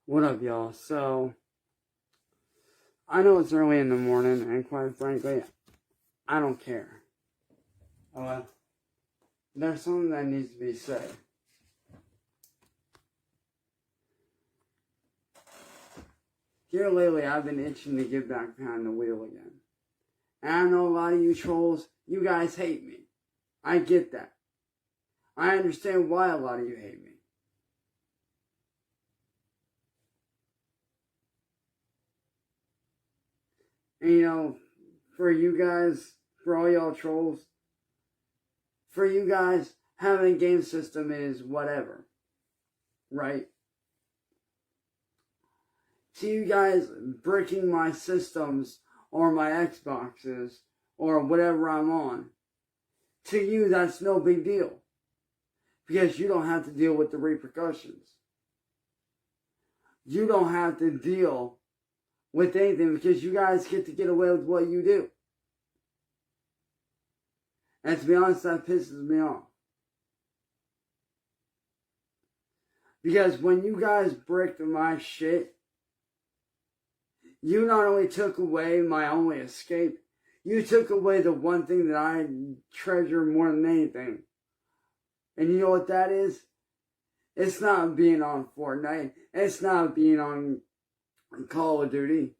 What up, y'all? So, I know it's early in the morning, and quite frankly, I don't care. There's something that needs to be said. Here lately, I've been itching to get back behind the wheel again. And I know a lot of you trolls, you guys hate me. I get that. I understand why a lot of you hate me. And for you guys, for all y'all trolls, for you guys, having a game system is whatever. Right? To you guys, breaking my systems or my Xboxes or whatever I'm on, to you, that's no big deal. Because you don't have to deal with the repercussions. You don't have to deal with anything because you guys get to get away with what you do. And to be honest, that pisses me off. Because when you guys bricked my shit, you not only took away my only escape, you took away the one thing that I treasure more than anything. And you know what that is? It's not being on Fortnite. It's not being on Call of Duty.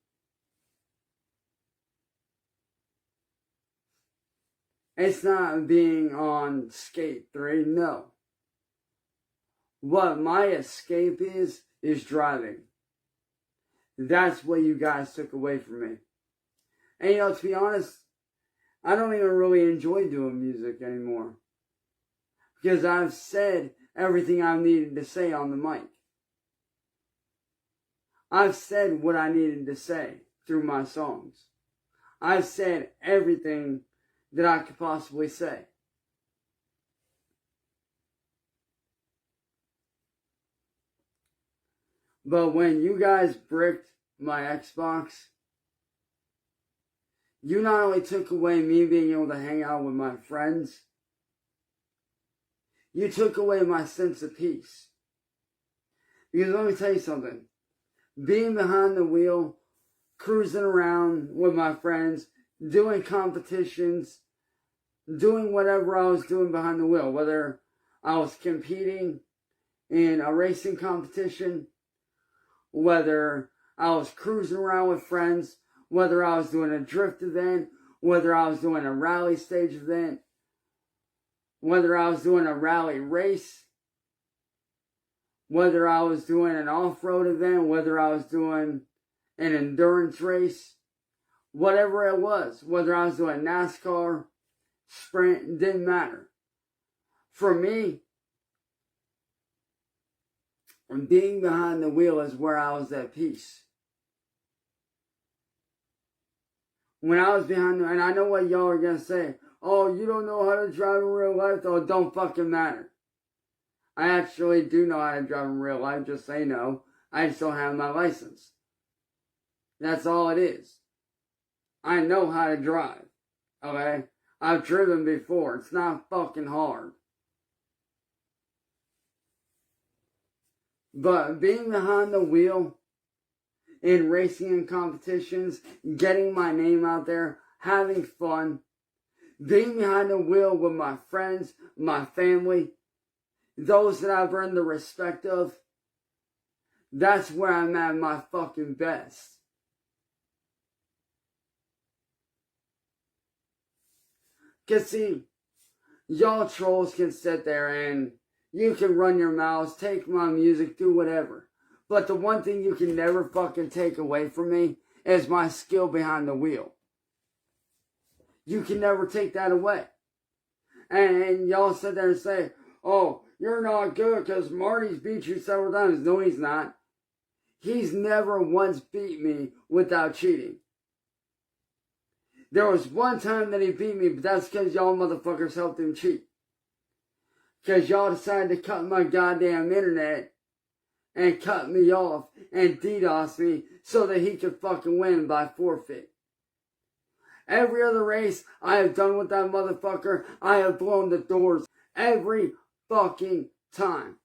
It's not being on Skate 3, no. What my escape is driving. That's what you guys took away from me. And to be honest, I don't even really enjoy doing music anymore. Because I've said everything I needed to say on the mic. I've said what I needed to say through my songs. I've said everything that I could possibly say. But when you guys bricked my Xbox, you not only took away me being able to hang out with my friends, you took away my sense of peace. Because let me tell you something. Being behind the wheel, cruising around with my friends, doing competitions, doing whatever I was doing behind the wheel, whether I was competing in a racing competition, whether I was cruising around with friends, whether I was doing a drift event, whether I was doing a rally stage event, whether I was doing a rally race, whether I was doing an off-road event, whether I was doing an endurance race, whatever it was, whether I was doing NASCAR, sprint, it didn't matter. For me, being behind the wheel is where I was at peace. When I was behind the wheel, and I know what y'all are going to say, oh, you don't know how to drive in real life? Oh, it don't fucking matter. I actually do know how to drive in real life, just say no. I just don't have my license. That's all it is. I know how to drive. Okay? I've driven before. It's not fucking hard. But being behind the wheel in racing and competitions, getting my name out there, having fun, being behind the wheel with my friends, my family, those that I've earned the respect of, that's where I'm at my fucking best. Cause see, y'all trolls can sit there and you can run your mouths, take my music, do whatever. But the one thing you can never fucking take away from me is my skill behind the wheel. You can never take that away. And y'all sit there and say, oh, you're not good because Marty's beat you several times. No, he's not. He's never once beat me without cheating. There was one time that he beat me, but that's because y'all motherfuckers helped him cheat. Because y'all decided to cut my goddamn internet and cut me off and DDoS me so that he could fucking win by forfeit. Every other race I have done with that motherfucker, I have blown the doors every fucking time.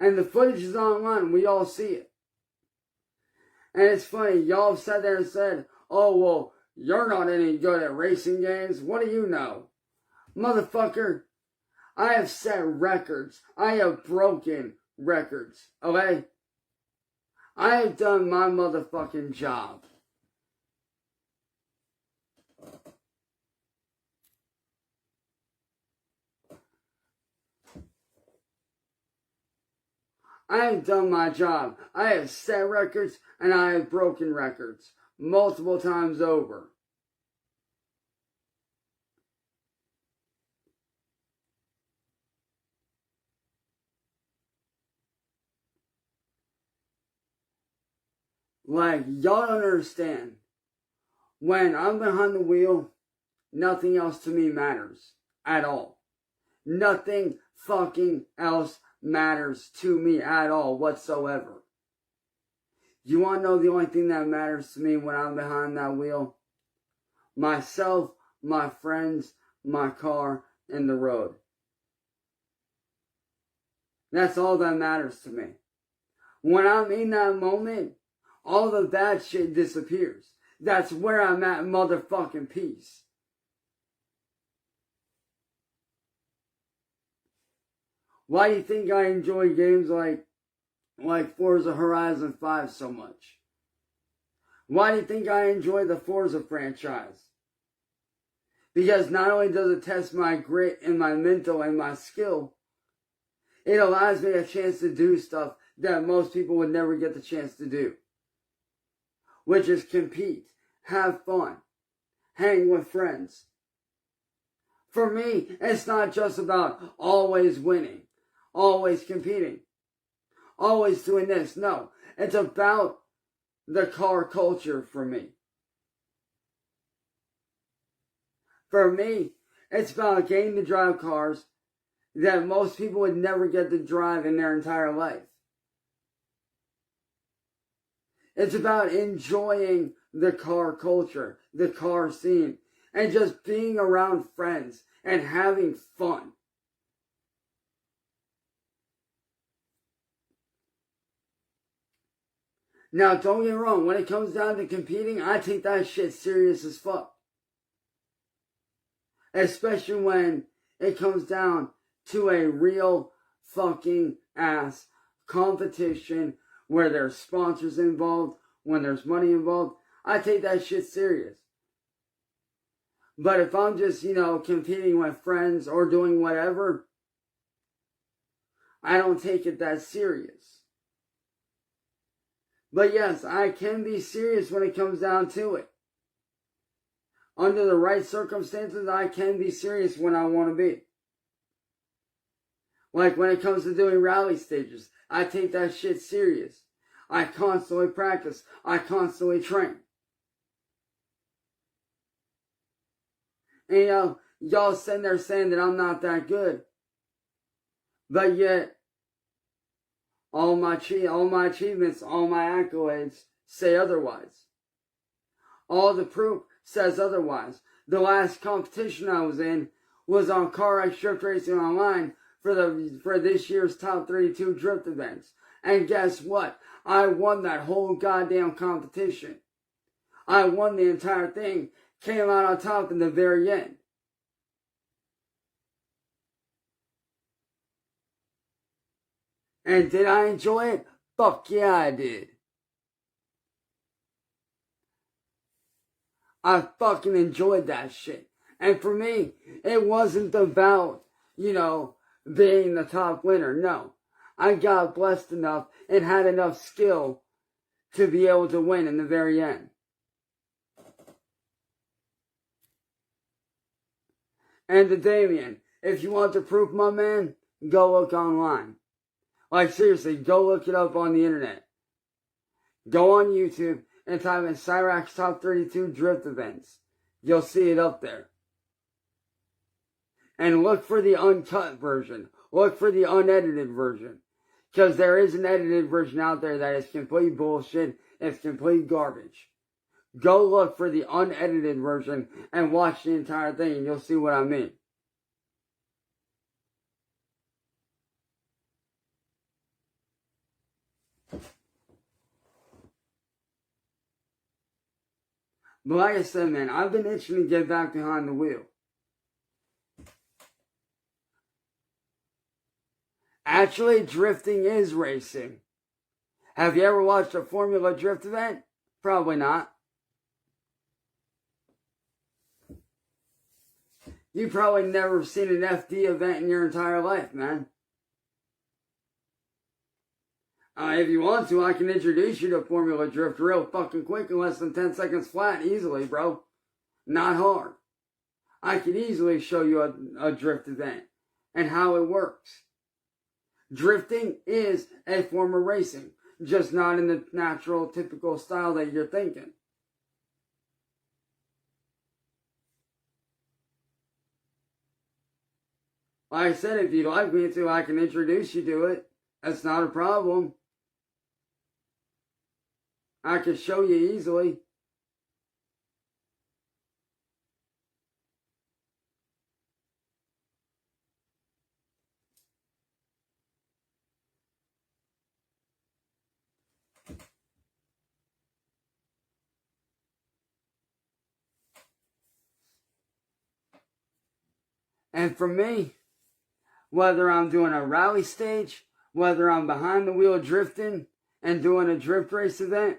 And the footage is online. We all see it. And it's funny. Y'all have sat there and said, oh, well, you're not any good at racing games. What do you know? Motherfucker, I have set records. I have broken records. Okay? I have done my motherfucking job. I have done my job. I have set records and I have broken records multiple times over. Like, y'all don't understand. When I'm behind the wheel, nothing else to me matters at all. Nothing fucking else matters to me at all whatsoever. You want to know the only thing that matters to me when I'm behind that wheel? Myself, my friends, my car, and the road. That's all that matters to me. When I'm in that moment, all the bad shit disappears. That's where I'm at motherfucking peace. Why do you think I enjoy games like Forza Horizon 5 so much? Why do you think I enjoy the Forza franchise? Because not only does it test my grit and my mental and my skill, it allows me a chance to do stuff that most people would never get the chance to do. Which is compete, have fun, hang with friends. For me, it's not just about always winning, always competing, always doing this. No, it's about the car culture for me. For me, it's about getting to drive cars that most people would never get to drive in their entire life. It's about enjoying the car culture, the car scene, and just being around friends and having fun. Now, don't get me wrong, when it comes down to competing, I take that shit serious as fuck. Especially when it comes down to a real fucking ass competition where there's sponsors involved, when there's money involved. I take that shit serious. But if I'm just, competing with friends or doing whatever, I don't take it that serious. But yes, I can be serious when it comes down to it. Under the right circumstances, I can be serious when I want to be. Like when it comes to doing rally stages, I take that shit serious. I constantly practice. I constantly train. And y'all sitting there saying that I'm not that good. But yet, all my achievements, all my accolades say otherwise. All the proof says otherwise. The last competition I was in was on Cyraxx Drift Racing Online for this year's top 32 drift events. And guess what? I won that whole goddamn competition. I won the entire thing. Came out on top in the very end. And did I enjoy it? Fuck yeah, I did. I fucking enjoyed that shit. And for me, it wasn't about, being the top winner. No. I got blessed enough and had enough skill to be able to win in the very end. And to Damien, if you want the proof, my man, go look online. Like seriously, go look it up on the internet. Go on YouTube and type in Cyraxx Top 32 Drift Events. You'll see it up there. And look for the uncut version. Look for the unedited version. Because there is an edited version out there that is complete bullshit. It's complete garbage. Go look for the unedited version and watch the entire thing and you'll see what I mean. But like I said, man, I've been itching to get back behind the wheel. Actually, drifting is racing. Have you ever watched a Formula Drift event? Probably not. You probably never seen an FD event in your entire life, man. If you want to, I can introduce you to Formula Drift real fucking quick in less than 10 seconds flat, easily, bro. Not hard. I could easily show you a drift event and how it works. Drifting is a form of racing, just not in the natural, typical style that you're thinking. Like I said, if you'd like me to, I can introduce you to it. That's not a problem. I can show you easily. And for me, whether I'm doing a rally stage, whether I'm behind the wheel drifting and doing a drift race event,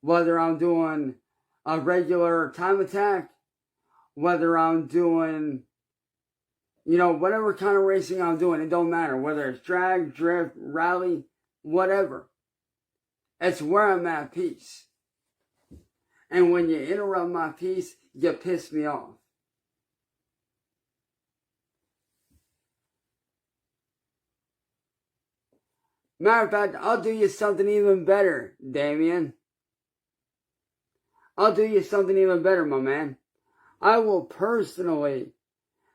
whether I'm doing a regular time attack, whether I'm doing, whatever kind of racing I'm doing, it don't matter. Whether it's drag, drift, rally, whatever. It's where I'm at peace. And when you interrupt my peace, you piss me off. Matter of fact, I'll do you something even better, Damien. I'll do you something even better, my man. I will personally,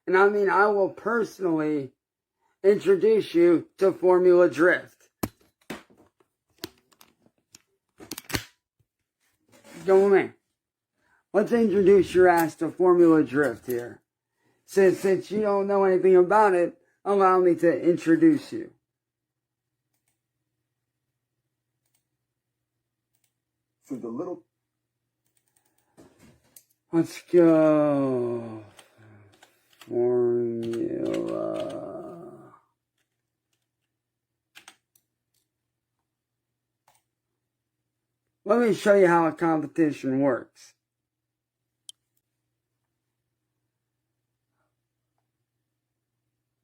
and I mean I will personally introduce you to Formula Drift. Go on, man. Let's introduce your ass to Formula Drift here. Since you don't know anything about it, allow me to introduce you. Through the little... Let's go. Formula. Let me show you how a competition works.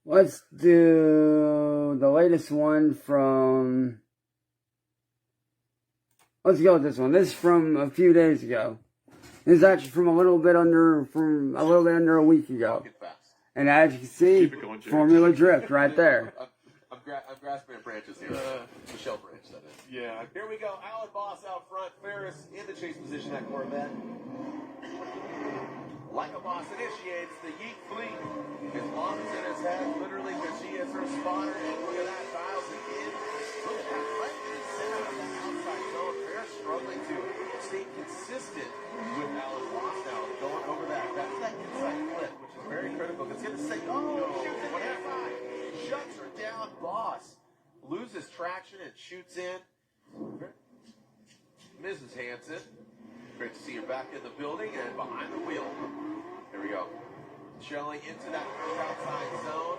Let's do the latest one from... Let's go with this one. This is from a few days ago. This is actually from a little bit under a week ago. And as you can see, going, Formula Drift right there. I'm grasping at branches here. Michelle branch, that is. Yeah. Here we go. Alan Boss out front. Ferris in the chase position at Corvette. Like a boss initiates the Yeet Fleet. His mom's in his head, literally, because she is her spotter. And look at that, dials it in. Look at that, right in the center of that outside zone. Ferris struggling to stay consistent with Alan Boss now, going over that. That's that inside flip, which is very critical. It's going to say, shoots in the inside. Shuts her down. Boss loses traction and shoots in. Mrs. Hansen. Great to see her back in the building and behind the wheel. Here we go. Shelling into that first outside zone.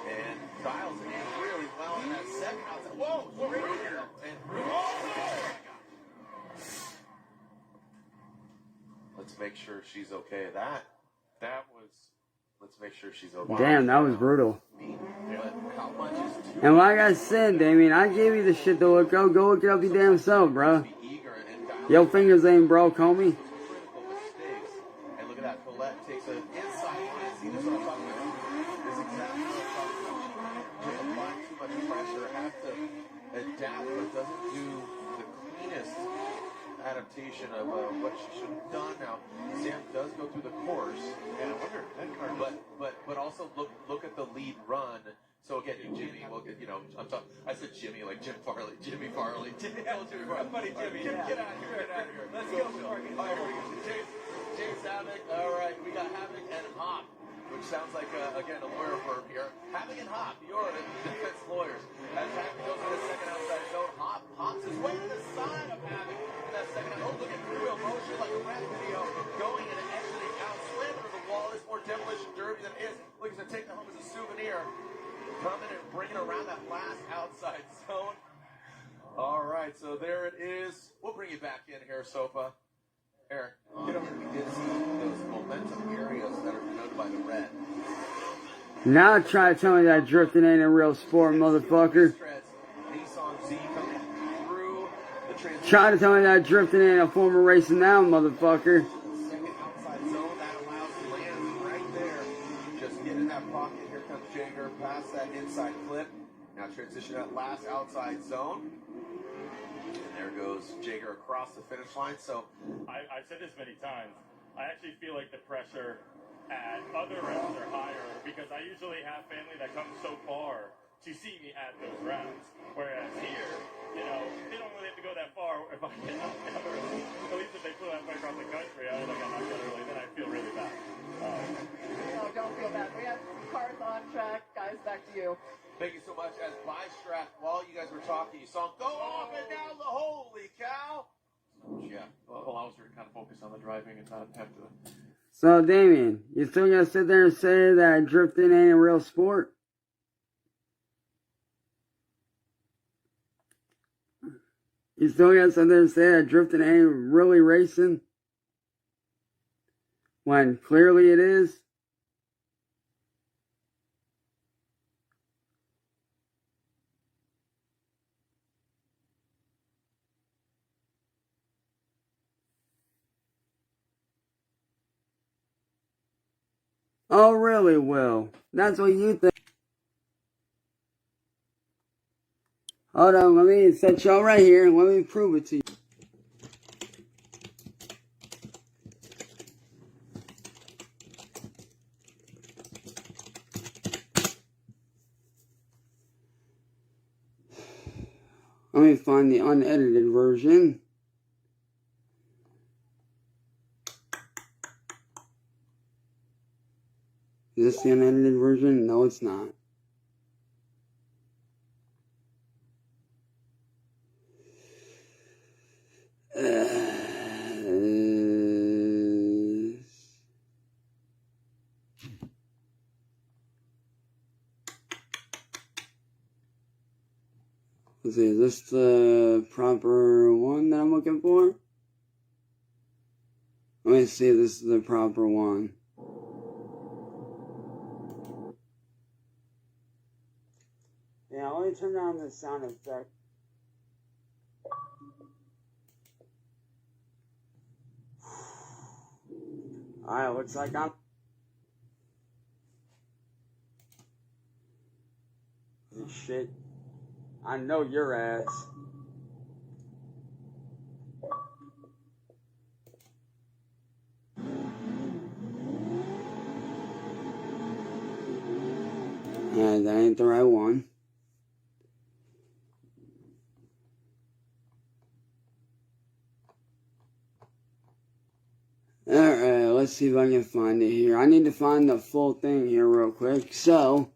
And dials it in really well in that second outside. Whoa! And let's make sure she's okay. Let's make sure she's okay. Damn, that was brutal. And like I said, Damien, I gave you the shit to look up. Go look it up your damn self, bro. Your fingers ain't broke, homie. And look at that. Colette takes an inside line. See, this is what I'm talking about. This is exactly what I'm talking about. Applying too much pressure, have to adapt, but doesn't do the cleanest adaptation of what she should have done. Now, Sam does go through the course. Yeah, I wonder that card. But also look at the lead run. So again, Jimmy, well, I said Jimmy like Jimmy Farley. Jimmy Farley. Jimmy Farley. Buddy Jimmy. Yeah. Get out of here. Let's go. All right, James Havoc. All right, we got Havoc and Hop, which sounds like, again, a lawyer firm here. Havoc and Hop, you're the defense lawyers. As Havoc goes to the second outside zone, Hop hops his way to the side of Havoc. That second, look at real motion like bring it around that last outside zone. All right, so there it is. We'll bring you back in here, Sofa. Eric, get over here. We did see those momentum areas that are denoted by the red. Now try to tell me that drifting ain't a real sport, motherfucker. Nissan Z coming through the transition. Try to tell me that drifting ain't a form of racing now, motherfucker. Second outside zone, that allows land right there. Just get in that pocket. Here comes Jager past that inside clip. Now transition that last outside zone. And there goes Jager across the finish line. So I've said this many times. I actually feel like the pressure at other rounds are higher because I usually have family that comes so far to see me at those rounds. Whereas here, you know, they don't really have to go that far if I get knocked out early. At least if they flew halfway across the country, I got knocked out early, then I feel really bad. No, don't feel bad. We have cars on track. Guys, back to you. thank you so much. As Bystrap, while you guys were talking, you saw him go off and down the holy cow. Yeah, allows her to kind of focus on the driving and not have to. So, Damien, you still gonna sit there and say that drifting ain't a real sport? You still gonna sit there and say that drifting ain't really racing? When clearly it is? Oh, really, Will? That's what you think? Hold on, let me set y'all right here and let me prove it to you. Let me find the unedited version. Is this the unedited version? No, it's not. Let's see, is this the proper one that I'm looking for? Let me see if this is the proper one. Yeah, let me turn down the sound effect. Alright, looks like I'm... Shit. I know your ass. Yeah, that ain't the right one. Alright, let's see if I can find it here. I need to find the full thing here real quick. So...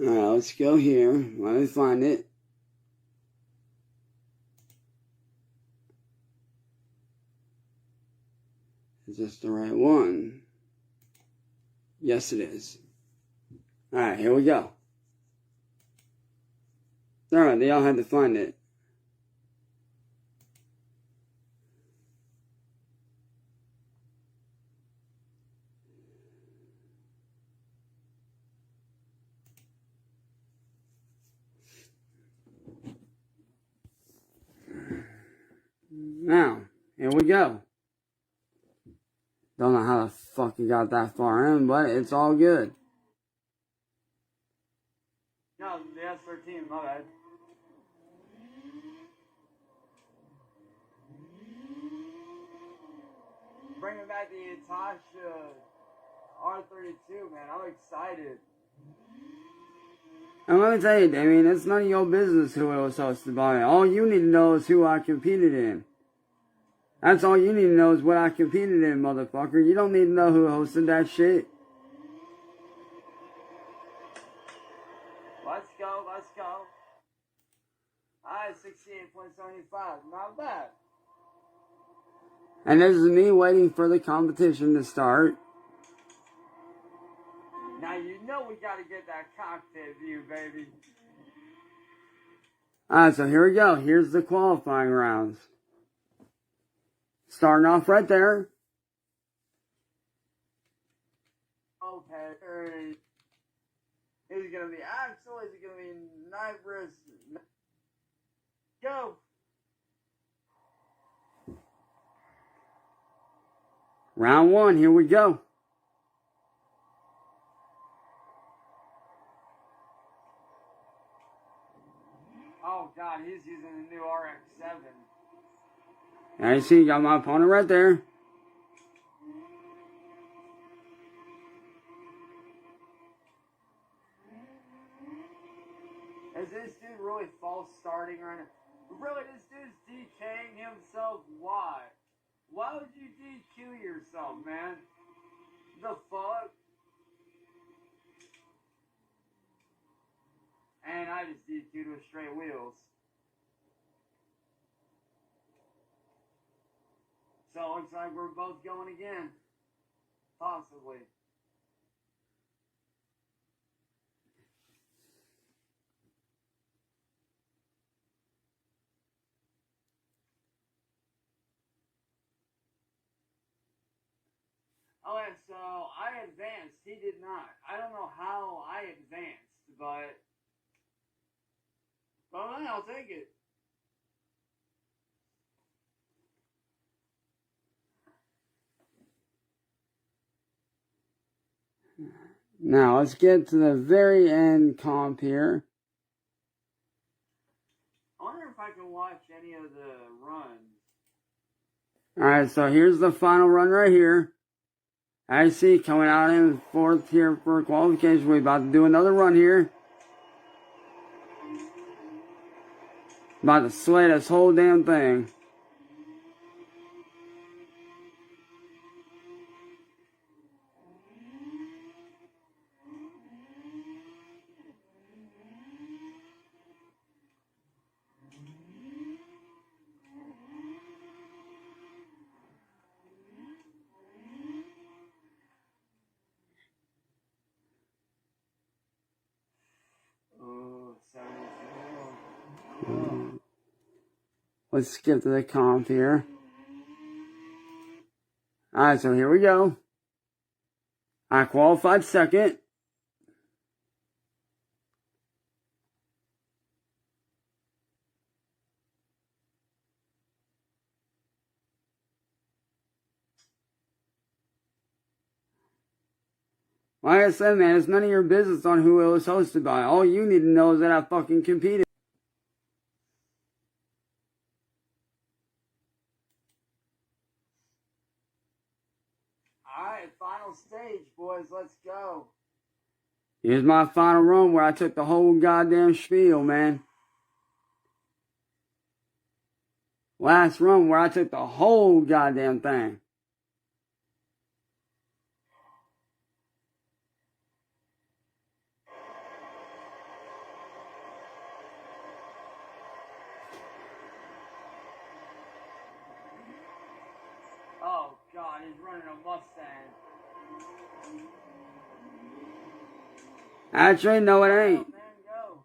Alright, let's go here. Let me find it. Is this the right one? Yes, it is. Alright, here we go. Alright, they all had to find it. Now, here we go. Don't know how the fuck you got that far in, but it's all good. No, the S13, my bad. Bringing back the Tasha R32, man. I'm excited. And let me tell you, Damien, it's none of your business who it was hosted by. All you need to know is who I competed in. That's all you need to know is what I competed in, motherfucker. You don't need to know who hosted that shit. Let's go, let's go. Alright, 68.75. Not bad. And this is me waiting for the competition to start. Now you know we gotta get that cockpit view, baby. Alright, so here we go. Here's the qualifying rounds. Starting off right there. Okay. Is it gonna be Axel? Is it gonna be Nibris? Go! Round one, here we go. Oh god, he's using the new RX-7. Now you see, you got my opponent right there. Is this dude really false starting right now? Really, this dude's DKing himself? Why? Why would you DQ yourself, man? The fuck? And I just DQ'd with straight wheels. So it looks like we're both going again. Possibly. Okay, so I advanced. He did not. I don't know how I advanced, but I'll take it. Now, let's get to the very end comp here. I wonder if I can watch any of the runs. Alright, so here's the final run right here. I see coming out in fourth here for qualification. We're about to do another run here. About to slay this whole damn thing. Let's skip to the comp here. Alright, so here we go. I qualified second. Like I said, man, it's none of your business on who it was hosted by. All you need to know is that I fucking competed. Alright, final stage, boys. Let's go. Here's my final run where I took the whole goddamn spiel, man. Last run where I took the whole goddamn thing. Oh god, he's running a Mustang. Actually, no, it ain't. Man, go.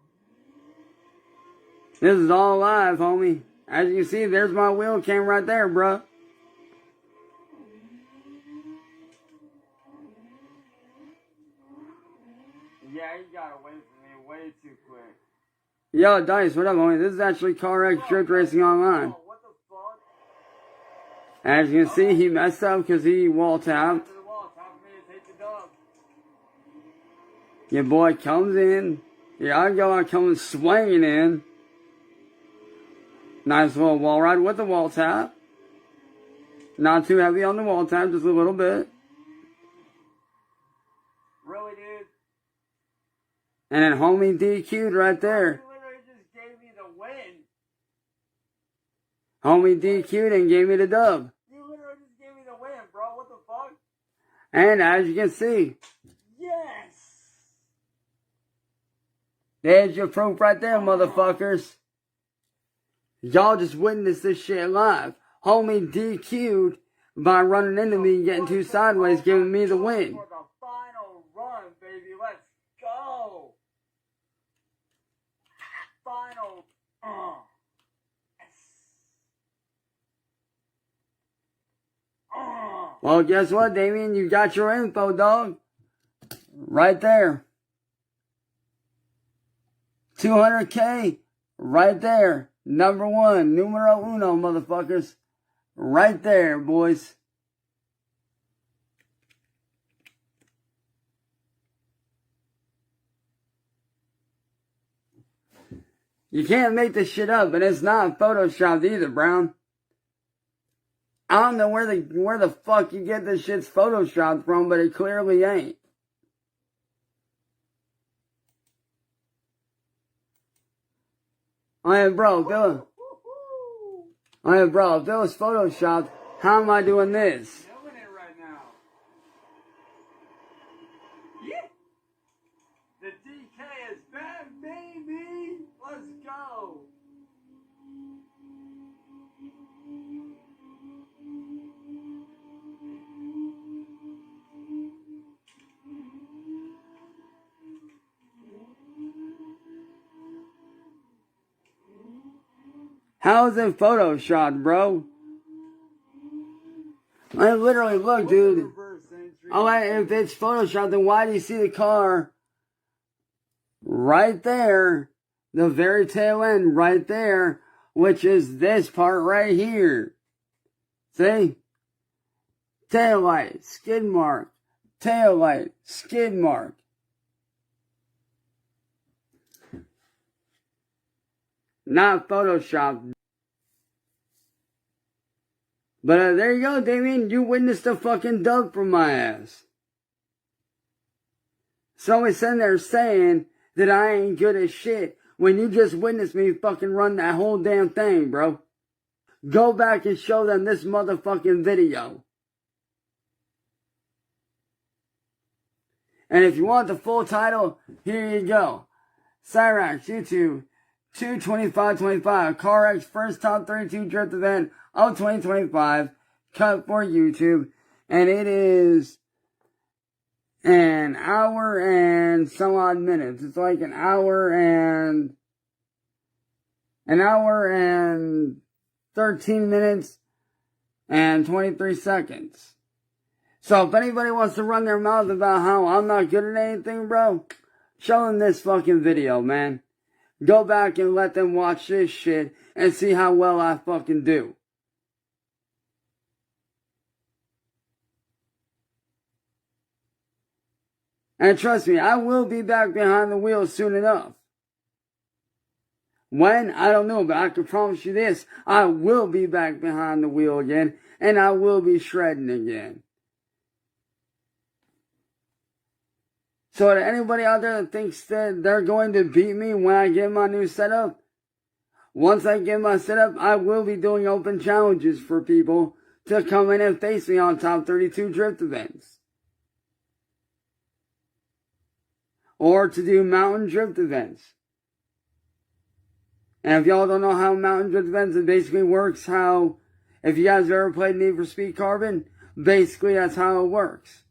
This is all live, homie. As you can see, there's my wheel cam right there, bruh. Yeah, he got away from me way too quick. Yo, Dice, what up, homie? This is actually Cyraxx Drift Racing Online. Oh, what the fuck? As you can see, he messed up because he wall tapped. To the wall, top of me is hit the dog. Your boy comes in. Yeah, I go out coming swinging in. Nice little wall ride with the wall tap. Not too heavy on the wall tap, just a little bit. Really, dude? And then homie DQ'd right there. You literally just gave me the win. Homie DQ'd and gave me the dub. You literally just gave me the win, bro. What the fuck? And as you can see, Yes! there's your proof right there, motherfuckers. Y'all just witnessed this shit live. Homie DQ'd by running into me and getting too sideways, giving me the win. For the final run, baby. Let's go! Final. Well, guess what, Damien? You got your info, dog. Right there. 200K. Right there. Number one. Numero uno, motherfuckers. Right there, boys. You can't make this shit up, and it's not photoshopped either, Brown. I don't know where the fuck you get this shit's photoshopped from, but it clearly ain't. Bro, if it was photoshopped, how am I doing this? Killing it right now. Yeah. The DK is back, baby. Let's go. How is it photoshopped, bro? I literally look, dude. Oh, if it's photoshopped, then why do you see the car right there? The very tail end right there, which is this part right here. See? Tail light, skid mark. Tail light, skid mark. Not photoshopped. But there you go, Damien. You witnessed a fucking dub from my ass. Somebody's sitting there saying that I ain't good as shit when you just witnessed me fucking run that whole damn thing, bro. Go back and show them this motherfucking video. And if you want the full title, here you go. Cyraxx, YouTube, 2/25/25, CarX first top 32 drift event of 2025, cut for YouTube. And it is an hour and some odd minutes. It's like an hour and 13 minutes and 23 seconds. So if anybody wants to run their mouth about how I'm not good at anything, bro, show them this fucking video, man. Go back and let them watch this shit and see how well I fucking do. And trust me, I will be back behind the wheel soon enough. When? I don't know, but I can promise you this. I will be back behind the wheel again, and I will be shredding again. So to anybody out there that thinks that they're going to beat me when I get my new setup, once I get my setup, I will be doing open challenges for people to come in and face me on top 32 drift events. Or to do mountain drift events. And if y'all don't know how mountain drift events, it basically works how, if you guys have ever played Need for Speed Carbon, basically that's how it works.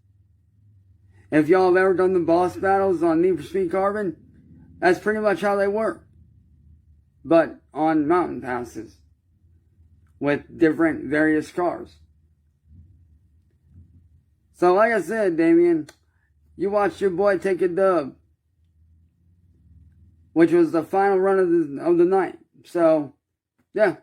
If y'all have ever done the boss battles on Need for Speed Carbon, that's pretty much how they work. But on mountain passes. With different various cars. So like I said, Damien, you watched your boy take a dub. Which was the final run of the night. So, yeah.